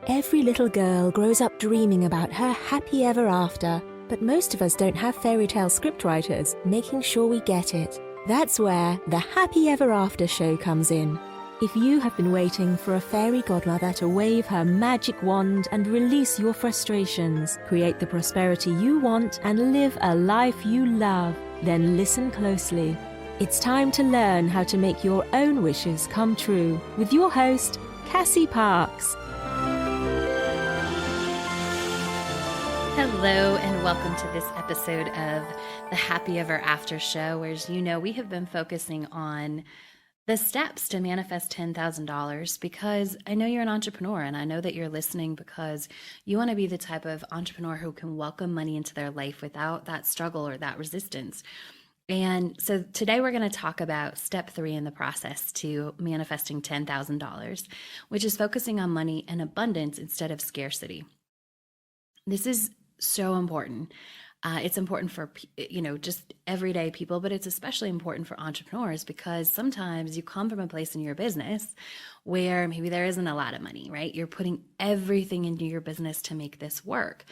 Every little girl grows up dreaming about her happy ever after, but most of us don't have fairy tale scriptwriters making sure we get it. That's where the Happy Ever After show comes in. If you have been waiting for a fairy godmother to wave her magic wand and release your frustrations, create the prosperity you want, and live a life you love, then listen closely. It's time to learn how to make your own wishes come true with your host, Cassie Parks. Hello and welcome to this episode of the Happy Ever After show, where, as you know, we have been focusing on the steps to manifest $10,000 because I know you're an entrepreneur and I know that you're listening because you want to be the type of entrepreneur who can welcome money into their life without that struggle or that resistance. And so today we're going to talk about step 3 in the process to manifesting $10,000, which is focusing on money and abundance instead of scarcity. This is so important. It's important for, just everyday people, but it's especially important for entrepreneurs because sometimes you come from a place in your business where maybe there isn't a lot of money, right? You're putting everything into your business to make this work.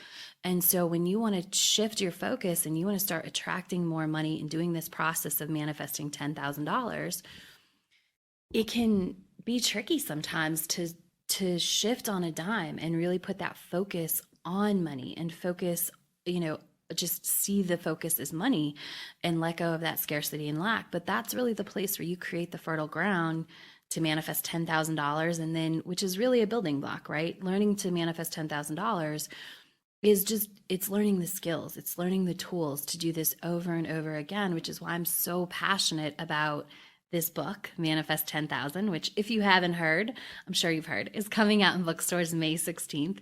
And so when you want to shift your focus and you want to start attracting more money and doing this process of manifesting $10,000, it can be tricky sometimes to shift on a dime and really put that focus on money and focus, just see the focus as money and let go of that scarcity and lack. But that's really the place where you create the fertile ground to manifest $10,000, and then, which is really a building block, right? Learning to manifest $10,000 is it's learning the skills, it's learning the tools to do this over and over again, which is why I'm so passionate about this book, Manifest 10,000, which, if you haven't heard, I'm sure you've heard, is coming out in bookstores May 16th.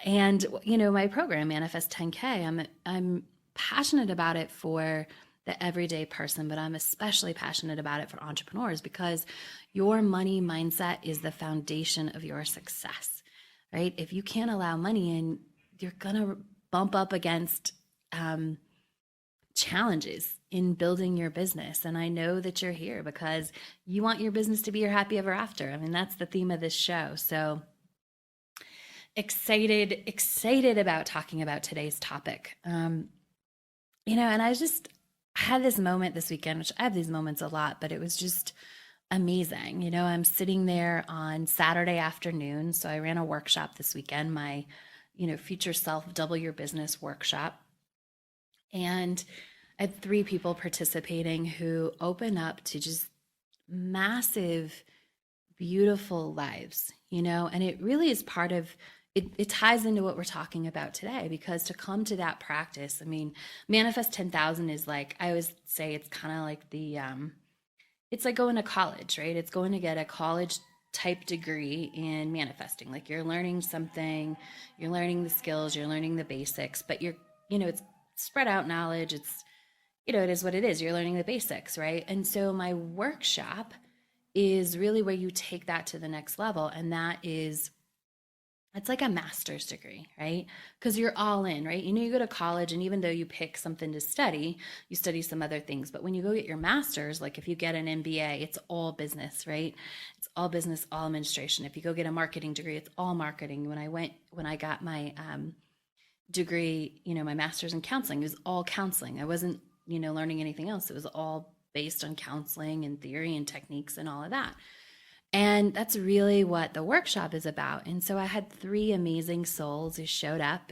And, my program, Manifest 10K, I'm passionate about it for the everyday person, but I'm especially passionate about it for entrepreneurs because your money mindset is the foundation of your success, right? If you can't allow money in, you're going to bump up against challenges in building your business. And I know that you're here because you want your business to be your happy ever after. I mean, that's the theme of this show. So excited about talking about today's topic. And I had this moment this weekend, which I have these moments a lot, but it was just amazing. I'm sitting there on Saturday afternoon. So I ran a workshop this weekend, my, Future Self Double Your Business workshop. And I had 3 people participating who open up to just massive, beautiful lives, and it really is part of it. It ties into what we're talking about today, because to come to that practice, Manifest 10,000 is like, I always say, it's kind of like it's like going to college, right? It's going to get a college type degree in manifesting. Like, you're learning something, you're learning the skills, you're learning the basics, but it's spread out knowledge. It's, it is what it is. You're learning the basics, right? And so my workshop is really where you take that to the next level. And it's like a master's degree, right? Because you're all in, right? You go to college, and even though you pick something to study, you study some other things. But when you go get your master's, like if you get an MBA, it's all business, right? It's all business, all administration. If you go get a marketing degree, it's all marketing. When I got my degree, my master's in counseling, it was all counseling. I wasn't, learning anything else. It was all based on counseling and theory and techniques and all of that. And that's really what the workshop is about. And so I had 3 amazing souls who showed up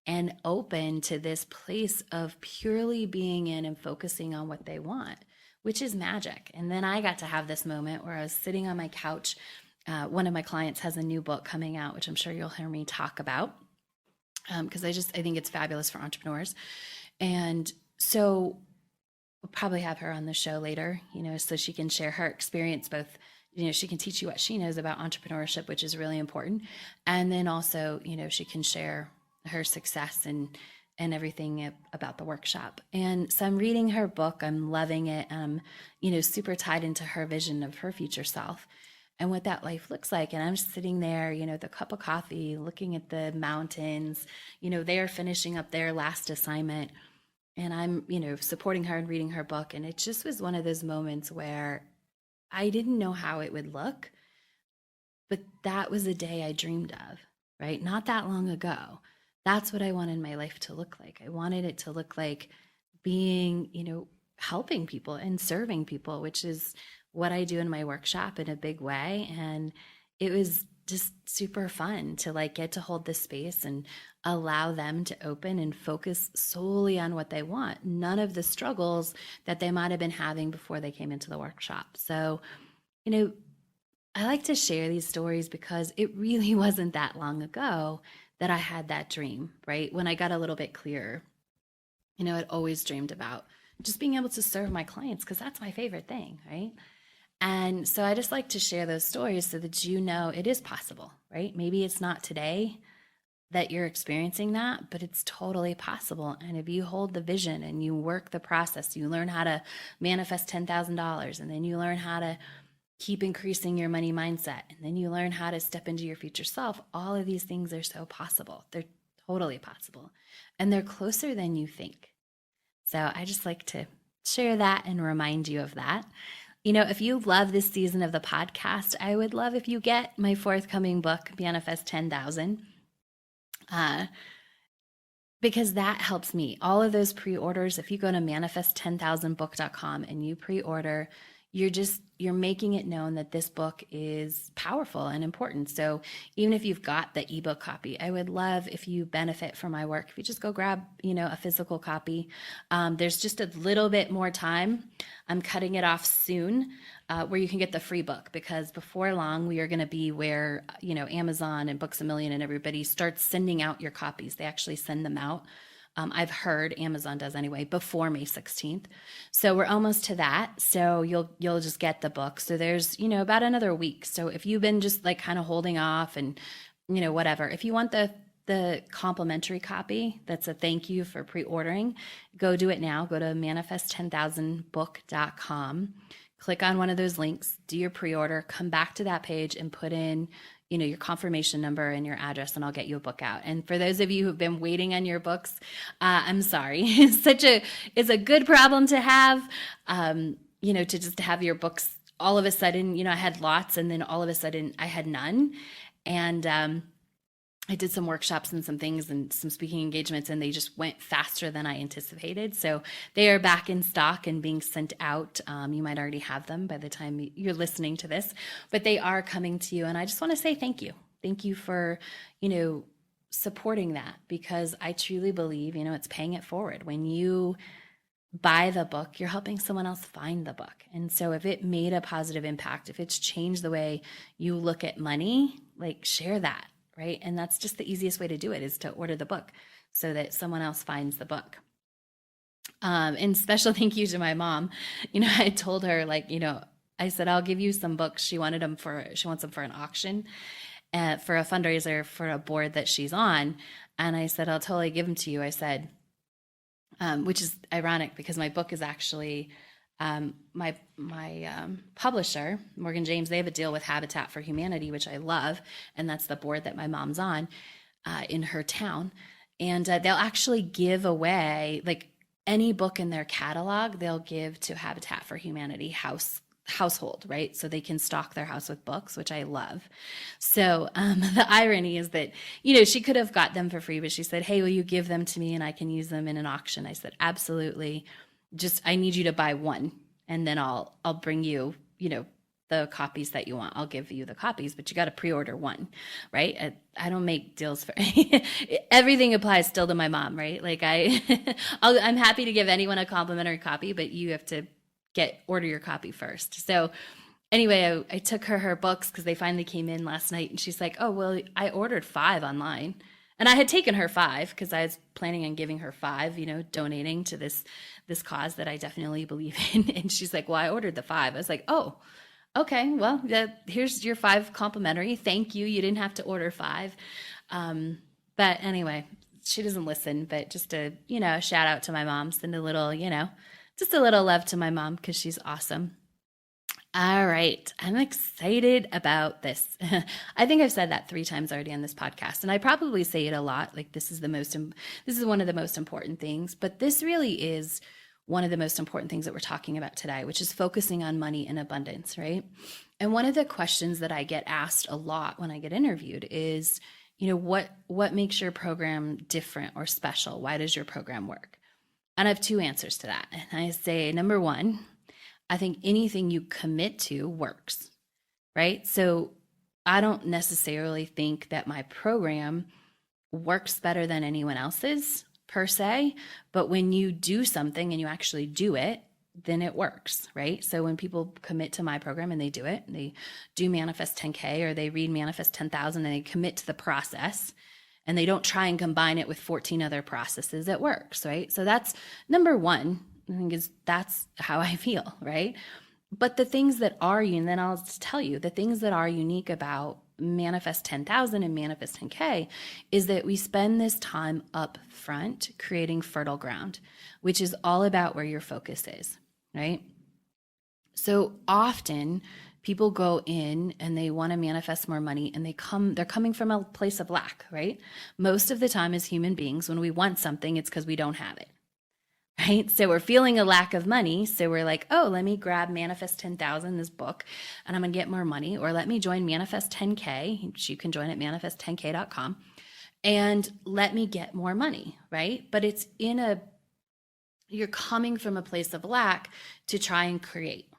and open to this place of purely being in and focusing on what they want, which is magic. And then I got to have this moment where I was sitting on my couch. One of my clients has a new book coming out, which I'm sure you'll hear me talk about, because I think it's fabulous for entrepreneurs. And so we'll probably have her on the show later, so she can share her experience. Both, she can teach you what she knows about entrepreneurship, which is really important. And then also, she can share her success and everything about the workshop. And so I'm reading her book. I'm loving it. I'm, super tied into her vision of her future self and what that life looks like. And I'm just sitting there, the cup of coffee, looking at the mountains, they're finishing up their last assignment. And I'm, supporting her and reading her book. And it just was one of those moments where I didn't know how it would look, but that was a day I dreamed of. right? Not that long ago. That's what I wanted my life to look like. I wanted it to look like being, helping people and serving people, which is what I do in my workshop in a big way. And it was just super fun to like get to hold this space and allow them to open and focus solely on what they want. None of the struggles that they might have been having before they came into the workshop. So, I like to share these stories because it really wasn't that long ago that I had that dream, right? When I got a little bit clearer, I'd always dreamed about just being able to serve my clients because that's my favorite thing, right? And so I just like to share those stories so that it is possible, right? Maybe it's not today that you're experiencing that, but it's totally possible. And if you hold the vision and you work the process, you learn how to manifest $10,000, and then you learn how to keep increasing your money mindset, and then you learn how to step into your future self. All of these things are so possible. They're totally possible, and they're closer than you think. So I just like to share that and remind you of that. If you love this season of the podcast, I would love if you get my forthcoming book, Manifest 10,000, because that helps me. All of those pre-orders, if you go to manifest10000book.com and you pre-order, you're making it known that this book is powerful and important. So even if you've got the ebook copy, I would love if you benefit from my work, if you just go grab, a physical copy. There's just a little bit more time. I'm cutting it off soon where you can get the free book, because before long we are going to be where, Amazon and Books A Million and everybody starts sending out your copies. They actually send them out. I've heard Amazon does anyway, before May 16th. So we're almost to that. So you'll just get the book. So there's, about another week. So if you've been just like kind of holding off and, whatever, if you want the complimentary copy, that's a thank you for pre-ordering, go do it now. Go to manifest10000book.com, click on one of those links, do your pre-order, come back to that page and put in your confirmation number and your address, and I'll get you a book out. And for those of you who've been waiting on your books, I'm sorry. It's a good problem to have, to just have your books all of a sudden, I had lots, and then all of a sudden I had none. And I did some workshops and some things and some speaking engagements, and they just went faster than I anticipated. So they are back in stock and being sent out. You might already have them by the time you're listening to this, but they are coming to you. And I just want to say thank you. Thank you for, supporting that, because I truly believe, it's paying it forward. When you buy the book, you're helping someone else find the book. And so if it made a positive impact, if it's changed the way you look at money, like, share that. Right. And that's just the easiest way to do it, is to order the book so that someone else finds the book. And special thank you to my mom. I told her, I said, I'll give you some books. She wants them for an auction, for a fundraiser for a board that she's on. And I said, I'll totally give them to you. I said, which is ironic because my book is actually, my publisher, Morgan James, they have a deal with Habitat for Humanity, which I love. And that's the board that my mom's on in her town. And they'll actually give away, like, any book in their catalog, they'll give to Habitat for Humanity household, right? So they can stock their house with books, which I love. So the irony is that, she could have got them for free, but she said, hey, will you give them to me and I can use them in an auction? I said, absolutely. I need you to buy one, and then I'll bring you, the copies that you want. I'll give you the copies, but you got to pre-order one, right? I don't make deals for everything applies still to my mom, right? Like I'm happy to give anyone a complimentary copy, but you have to order your copy first. So anyway, I took her books because they finally came in last night, and she's like, oh, well, I ordered 5 online. And I had taken her 5 because I was planning on giving her 5, donating to this cause that I definitely believe in. And she's like, well, I ordered the 5. I was like, oh, okay, well, here's your 5 complimentary. Thank you. You didn't have to order 5. But anyway, she doesn't listen, but just a shout out to my mom, send a little, just a little love to my mom because she's awesome. All right. I'm excited about this. I think I've said that 3 times already on this podcast, and I probably say it a lot. Like, this is one of the most important things, but this really is one of the most important things that we're talking about today, which is focusing on money and abundance, right? And one of the questions that I get asked a lot when I get interviewed is, what makes your program different or special? Why does your program work? And I have two answers to that. And I say, number one, I think anything you commit to works, right? So I don't necessarily think that my program works better than anyone else's per se, but when you do something and you actually do it, then it works, right? So when people commit to my program and they do it, and they do Manifest 10K or they read Manifest 10,000 and they commit to the process and they don't try and combine it with 14 other processes, it works, right? So that's number one, I think that's how I feel, right? But the things that are, and then I'll just tell you, the things that are unique about Manifest 10,000 and Manifest 10K is that we spend this time up front creating fertile ground, which is all about where your focus is, right? So often people go in and they want to manifest more money and they're coming from a place of lack, right? Most of the time as human beings, when we want something, it's because we don't have it. Right? So we're feeling a lack of money. So we're like, oh, let me grab Manifest 10,000, this book, and I'm going to get more money. Or let me join Manifest 10K, which you can join at manifest10k.com, and let me get more money, right? But it's you're coming from a place of lack to try and create.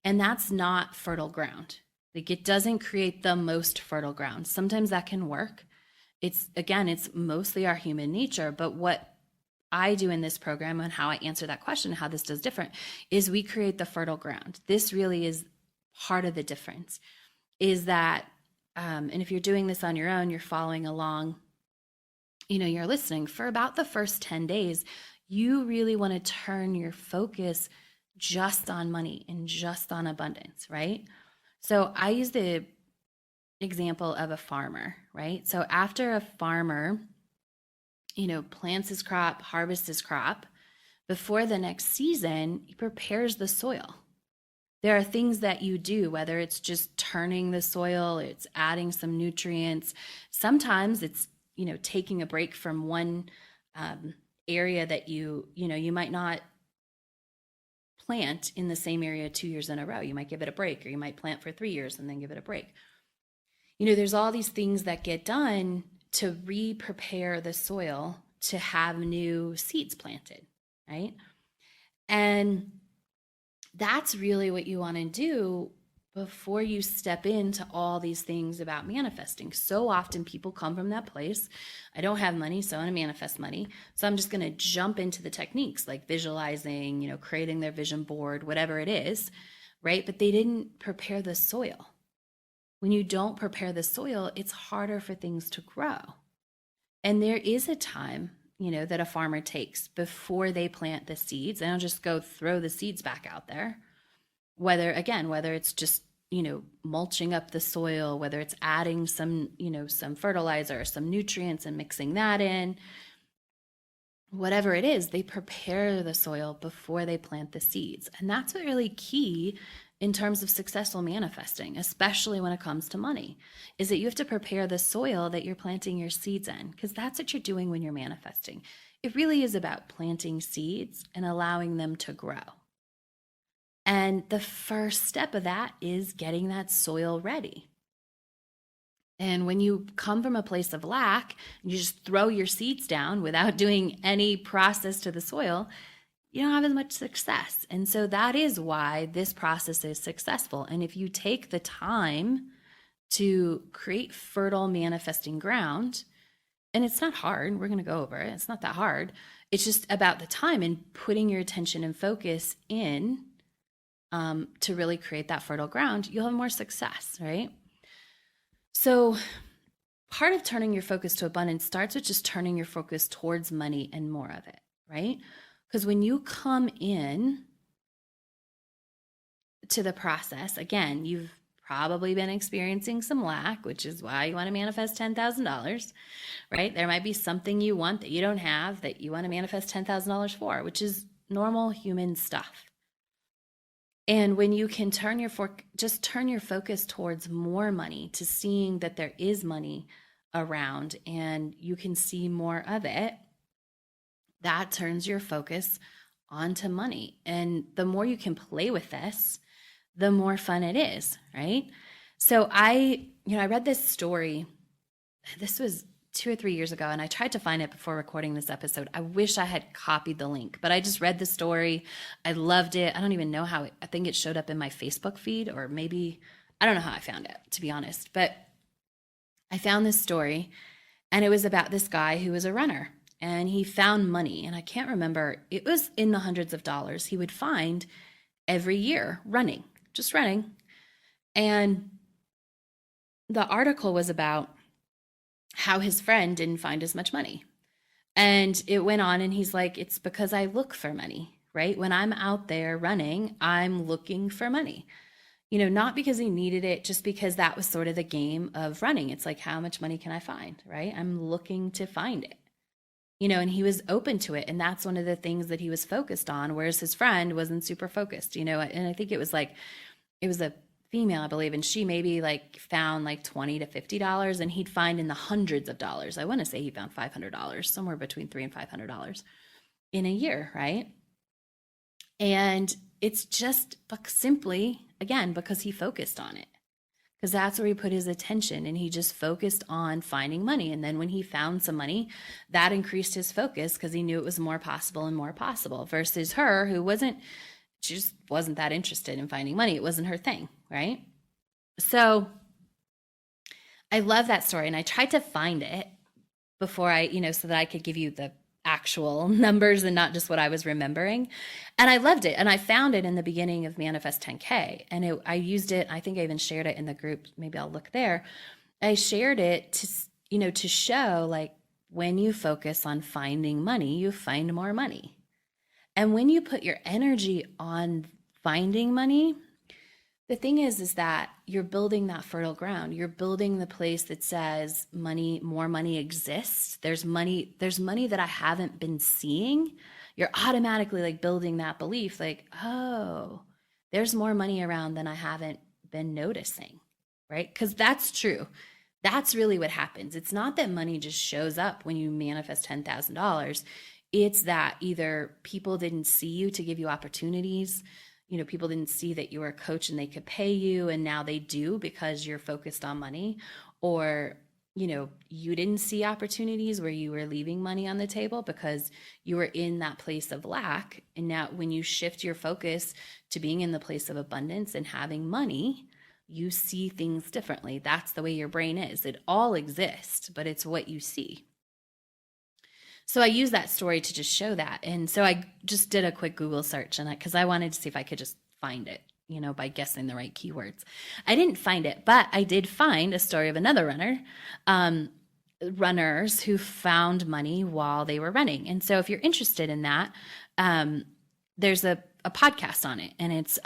And that's not fertile ground. Like, it doesn't create the most fertile ground. Sometimes that can work. It's mostly our human nature, but what I do in this program and how I answer that question, how this does different, is we create the fertile ground. This really is part of the difference, is that, and if you're doing this on your own, you're following along, you're listening, for about the first 10 days, you really want to turn your focus just on money and just on abundance, right? So I use the example of a farmer, right? So after a farmer plants his crop, harvests his crop, before the next season, he prepares the soil. There are things that you do, whether it's just turning the soil, it's adding some nutrients. Sometimes it's, taking a break from one area that you might not plant in the same area 2 years in a row. You might give it a break, or you might plant for 3 years and then give it a break. There's all these things that get done to re-prepare the soil to have new seeds planted, right? And that's really what you want to do before you step into all these things about manifesting. So often people come from that place, I don't have money, so I want to manifest money. So I'm just going to jump into the techniques like visualizing, creating their vision board, whatever it is, right? But they didn't prepare the soil. When you don't prepare the soil, it's harder for things to grow. And there is a time, that a farmer takes before they plant the seeds. They don't just go throw the seeds back out there. Whether it's just, mulching up the soil, whether it's adding some, some fertilizer, some nutrients and mixing that in, whatever it is, they prepare the soil before they plant the seeds. And that's what really key in terms of successful manifesting, especially when it comes to money, is that you have to prepare the soil that you're planting your seeds in, because that's what you're doing when you're manifesting. It really is about planting seeds and allowing them to grow. And the first step of that is getting that soil ready. And when you come from a place of lack, you just throw your seeds down without doing any process to the soil, you don't have as much success. And so that is why this process is successful. And if you take the time to create fertile manifesting ground, and it's not hard, we're going to go over it, it's not that hard. It's just about the time and putting your attention and focus in to really create that fertile ground, you'll have more success, right? So part of turning your focus to abundance starts with just turning your focus towards money and more of it, right? Because when you come in to the process, again, you've probably been experiencing some lack, which is why you want to manifest $10,000, right? There might be something you want that you don't have that you want to manifest $10,000 for, which is normal human stuff. And when you can turn your focus towards more money, to seeing that there is money around and you can see more of it, that turns your focus onto money. And the more you can play with this, the more fun it is, right? So I read this story this was 2 or 3 years ago, and I tried to find it before recording this episode. I wish I had copied the link, but I just read the story. I loved it. I don't even know how I think it showed up in my Facebook feed, or maybe, I don't know how I found it, to be honest. But I found this story, and it was about this guy who was a runner, and he found money. And I can't remember, it was in the hundreds of dollars he would find every year running, just running. And the article was about how his friend didn't find as much money. And it went on, and he's like, it's because I look for money, right? When I'm out there running, I'm looking for money. Not because he needed it, just because that was sort of the game of running. It's like, how much money can I find, right? I'm looking to find it, and he was open to it. And that's one of the things that he was focused on, whereas his friend wasn't super focused, and I think it was a female, I believe, and she maybe found $20 to $50, and he'd find in the hundreds of dollars. I want to say he found $500, somewhere between $300 and $500 in a year, right? And it's just simply, again, because he focused on it, because that's where he put his attention, and he just focused on finding money. And then when he found some money, that increased his focus, because he knew it was more possible and more possible, versus her, who she just wasn't that interested in finding money. It wasn't her thing, right? So I love that story, and I tried to find it before so that I could give you the actual numbers and not just what I was remembering. And I loved it. And I found it in the beginning of Manifest 10K. And I used it. I think I even shared it in the group. Maybe I'll look there. I shared it to show, when you focus on finding money, you find more money. And when you put your energy on finding money, the thing is that you're building that fertile ground. You're building the place that says more money exists. There's money that I haven't been seeing. You're automatically building that belief, oh, there's more money around than I haven't been noticing, right? Because that's true. That's really what happens. It's not that money just shows up when you manifest $10,000. It's that either people didn't see you to give you opportunities. People didn't see that you were a coach and they could pay you, and now they do because you're focused on money. Or, you didn't see opportunities where you were leaving money on the table because you were in that place of lack. And now when you shift your focus to being in the place of abundance and having money, you see things differently. That's the way your brain is. It all exists, but it's what you see. So I use that story to just show that. And so I just did a quick Google search on it because I wanted to see if I could just find it, by guessing the right keywords. I didn't find it, but I did find a story of another runners who found money while they were running. And so if you're interested in that, there's a podcast on it, and it's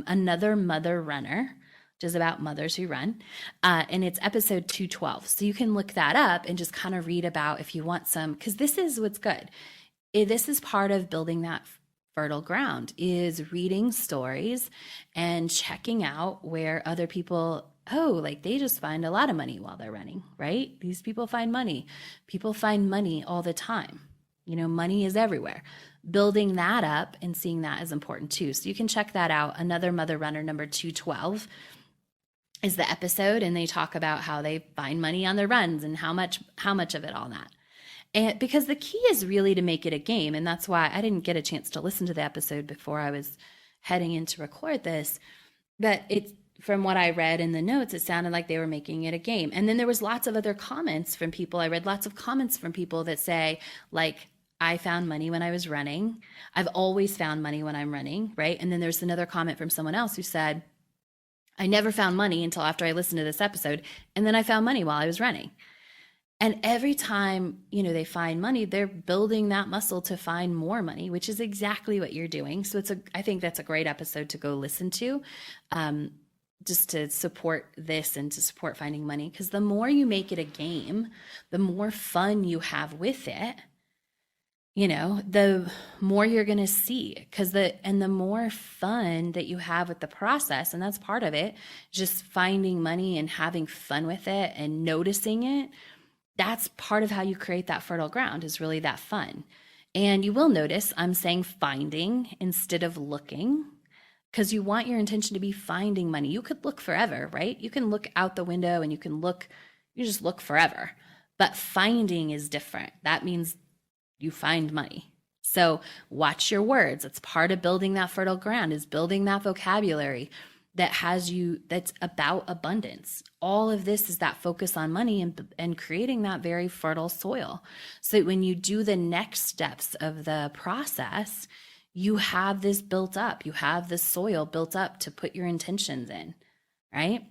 Another Mother Runner, which is about mothers who run. And it's episode 212. So you can look that up and just kind of read about if you want some, because this is what's good. This is part of building that fertile ground, is reading stories and checking out where other people, they just find a lot of money while they're running, right? These people find money. People find money all the time. Money is everywhere. Building that up and seeing that is important too. So you can check that out. Another Mother Runner, number 212. Is the episode, and they talk about how they find money on their runs and how much of it, all that. And because the key is really to make it a game, and that's why I didn't get a chance to listen to the episode before I was heading in to record this. But from what I read in the notes, it sounded like they were making it a game. And then there was lots of other comments from people. I read lots of comments from people that say, I found money when I was running. I've always found money when I'm running, right? And then there's another comment from someone else who said, I never found money until after I listened to this episode, and then I found money while I was running. And every time, they find money, they're building that muscle to find more money, which is exactly what you're doing. So I think that's a great episode to go listen to, just to support this and to support finding money. Because the more you make it a game, the more fun you have with it, the more you're going to see, and the more fun that you have with the process, and that's part of it, just finding money and having fun with it and noticing it. That's part of how you create that fertile ground, is really that fun. And you will notice I'm saying finding instead of looking, because you want your intention to be finding money. You could look forever, right? You can look out the window and you just look forever. But finding is different. That means you find money. So watch your words. It's part of building that fertile ground, is building that vocabulary that's about abundance. All of this is that focus on money and creating that very fertile soil. So that when you do the next steps of the process, you have this built up. You have this soil built up to put your intentions in, right?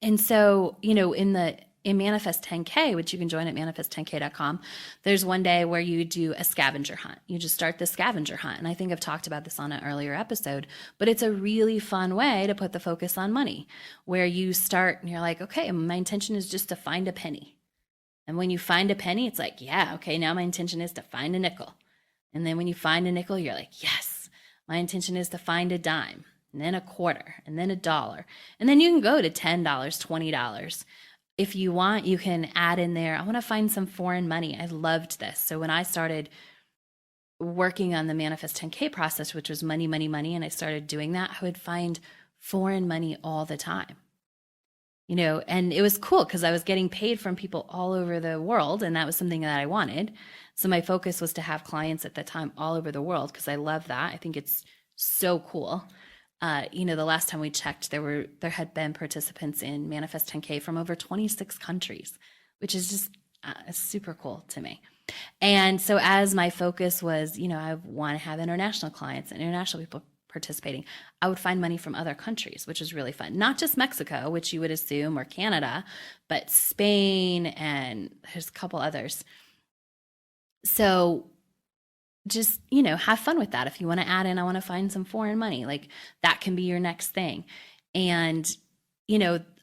And so, in Manifest 10K, which you can join at manifest10k.com, there's one day where you do a scavenger hunt. You just start the scavenger hunt. And I think I've talked about this on an earlier episode, but it's a really fun way to put the focus on money, where you start and you're like, okay, my intention is just to find a penny. And when you find a penny, it's like, yeah, okay, now my intention is to find a nickel. And then when you find a nickel, you're like, yes, my intention is to find a dime, and then a quarter, and then $1. And then you can go to $10, $20. If you want, you can add in there, I want to find some foreign money. I loved this. So when I started working on the Manifest 10K process, which was money, money, money, and I started doing that, I would find foreign money all the time. And it was cool because I was getting paid from people all over the world, and that was something that I wanted. So my focus was to have clients at the time all over the world, because I love that. I think it's so cool. The last time we checked, there had been participants in Manifest 10K from over 26 countries, which is just super cool to me. And so as my focus was, I want to have international clients and international people participating, I would find money from other countries, which is really fun. Not just Mexico, which you would assume, or Canada, but Spain, and there's a couple others. So just, have fun with that. If you want to add in, I want to find some foreign money, like that can be your next thing. And,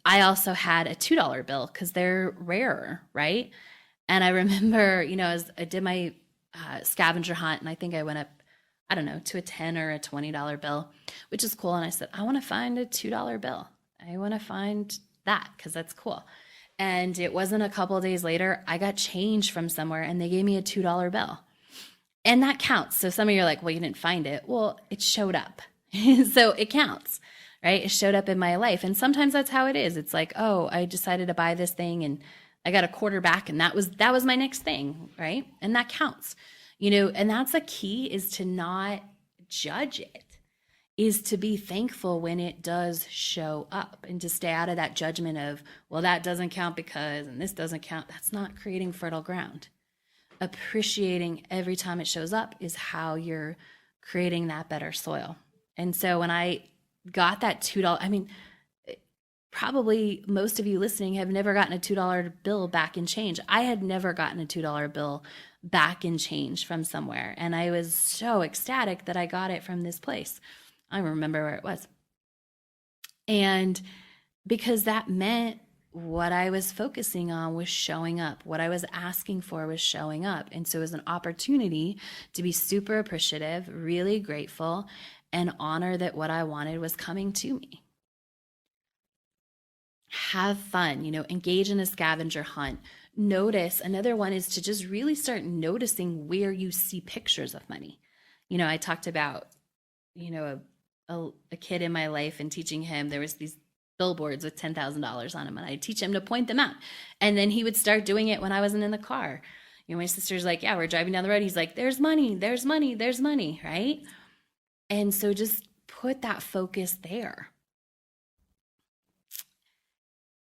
I also had a $2 bill because they're rarer, right? And I remember, as I did my scavenger hunt, and I think I went up, I don't know, to a $10 or a $20 bill, which is cool. And I said, I want to find a $2 bill. I want to find that because that's cool. And it wasn't a couple of days later, I got change from somewhere and they gave me a $2 bill. And that counts. So some of you are like, well, you didn't find it. Well, it showed up. So it counts, right? It showed up in my life. And sometimes that's how it is. It's like, oh, I decided to buy this thing and I got a quarter back and that was my next thing, right? And that counts. And that's a key, is to not judge it, is to be thankful when it does show up, and to stay out of that judgment of, well, that doesn't count because, and this doesn't count. That's not creating fertile ground. Appreciating every time it shows up is how you're creating that better soil. And so when I got that $2, probably most of you listening have never gotten a $2 bill back in change. I had never gotten a $2 bill back in change from somewhere. And I was so ecstatic that I got it from this place. I remember where it was. And because that meant what I was focusing on was showing up. What I was asking for was showing up. And so it was an opportunity to be super appreciative, really grateful, and honor that what I wanted was coming to me. Have fun, engage in a scavenger hunt. Notice, another one is to just really start noticing where you see pictures of money. I talked about, a kid in my life and teaching him, there was these billboards with $10,000 on them, and I'd teach him to point them out. And then he would start doing it when I wasn't in the car. My sister's like, yeah, we're driving down the road. He's like, there's money, there's money, there's money, right? And so just put that focus there.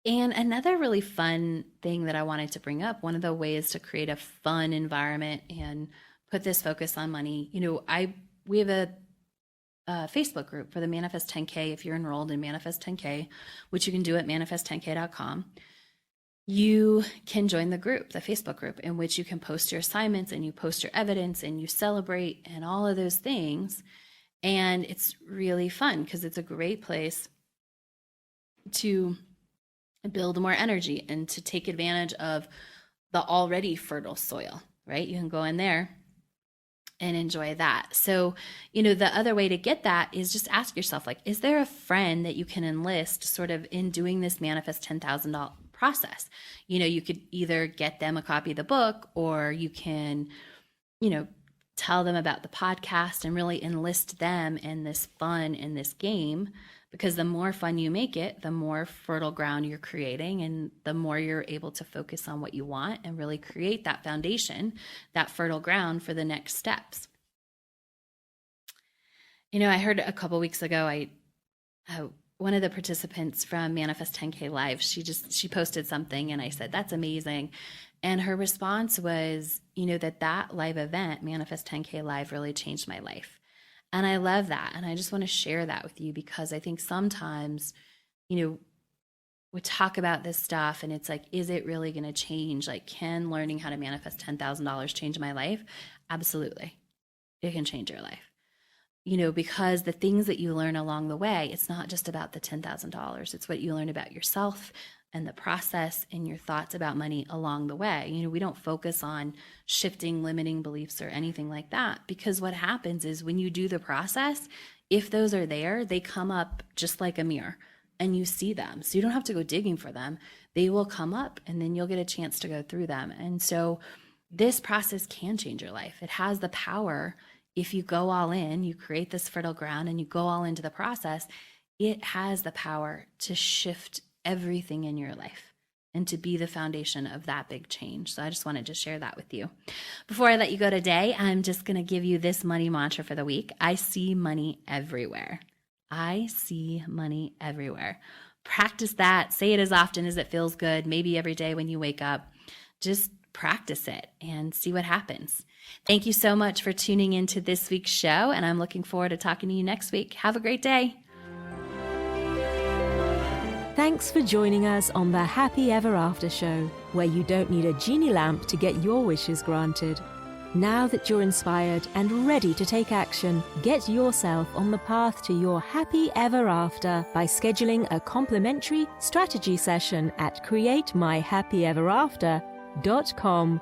And another really fun thing that I wanted to bring up, one of the ways to create a fun environment and put this focus on money, we have a Facebook group for the Manifest 10K. If you're enrolled in Manifest 10K, which you can do at manifest10k.com, you can join the group, the Facebook group, in which you can post your assignments and you post your evidence and you celebrate and all of those things. And it's really fun because it's a great place to build more energy and to take advantage of the already fertile soil, right? You can go in there and enjoy that. So, the other way to get that is just ask yourself, like, is there a friend that you can enlist sort of in doing this Manifest $10,000 process? You could either get them a copy of the book, or you can, tell them about the podcast and really enlist them in this fun, in this game, because the more fun you make it, the more fertile ground you're creating, and the more you're able to focus on what you want and really create that foundation, that fertile ground for the next steps. You know, I heard a couple weeks ago, one of the participants from Manifest 10K Live, she posted something, and I said, "That's amazing." And her response was, you know, that live event, Manifest 10K Live, really changed my life. And I love that. And I just want to share that with you, because I think sometimes, you know, we talk about this stuff and it's like, is it really going to change? Like, can learning how to manifest $10,000 change my life? Absolutely. It can change your life. You know, because the things that you learn along the way, it's not just about the $10,000. It's what you learn about yourself and the process and your thoughts about money along the way. You know, we don't focus on shifting limiting beliefs or anything like that, because what happens is when you do the process, if those are there, they come up just like a mirror and you see them. So you don't have to go digging for them. They will come up and then you'll get a chance to go through them. And so this process can change your life. It has the power. If you go all in, you create this fertile ground and you go all into the process, it has the power to shift everything in your life and to be the foundation of that big change. So I just wanted to share that with you. Before I let you go today, I'm just going to give you this money mantra for the week. I see money everywhere. I see money everywhere. Practice that. Say it as often as it feels good. Maybe every day when you wake up. Just practice it and see what happens. Thank you so much for tuning into this week's show, and I'm looking forward to talking to you next week. Have a great day. Thanks for joining us on the Happy Ever After show, where you don't need a genie lamp to get your wishes granted. Now that you're inspired and ready to take action, get yourself on the path to your happy ever after by scheduling a complimentary strategy session at createmyhappyeverafter.com